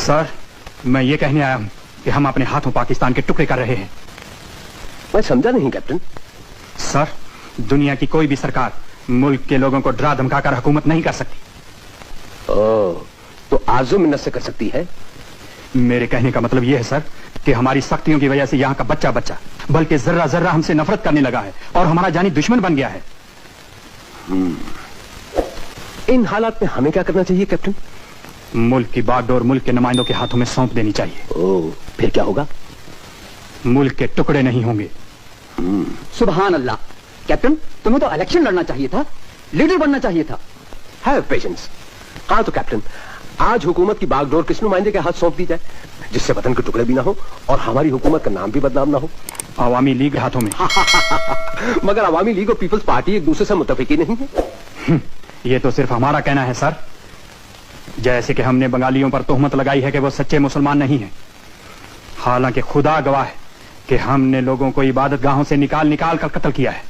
Sir, मैं ये कहने आया हूं कि हम अपने हाथों पाकिस्तान के टुकड़े कर रहे हैं। मैं समझा नहीं कैप्टन। सर, दुनिया की कोई भी सरकार मुल्क के लोगों को डरा धमकाकर हुकूमत नहीं कर सकती। ओह, तो आजू मिन्नत से कर सकती है। मेरे कहने का मतलब यह है सर कि हमारी सख्तियों की वजह से यहाँ का बच्चा बच्चा बल्कि जर्रा जर्रा हमसे नफरत करने लगा है और हमारा जानी दुश्मन बन गया है। इन हालात में हमें क्या करना चाहिए कैप्टन? मुल्क की बागडोर मुल्क के नुमाइंदों के हाथों में सौंप देनी चाहिए। ओह, फिर क्या होगा? मुल्क के टुकड़े नहीं होंगे। सुभान अल्लाह। कैप्टन, तुम्हें तो इलेक्शन लड़ना चाहिए था, लीडर बनना चाहिए था। Have patience. हाँ तो कैप्टन, आज हुकूमत की बागडोर किस नुमाइंदे के हाथ सौंप दी जाए जिससे वतन के टुकड़े भी ना हो और हमारी हुकूमत का नाम भी बदनाम ना हो? अवामी लीग के हाथों में। मगर अवामी लीग और पीपल्स पार्टी एक दूसरे से मुत्तफिक ही नहीं है। ये तो सिर्फ हमारा कहना है सर। जैसे कि हमने बंगालियों पर तोहमत लगाई है कि वो सच्चे मुसलमान नहीं हैं, हालांकि खुदा गवाह है कि हमने लोगों को इबादत गाहों से निकाल निकाल कर कत्ल किया है।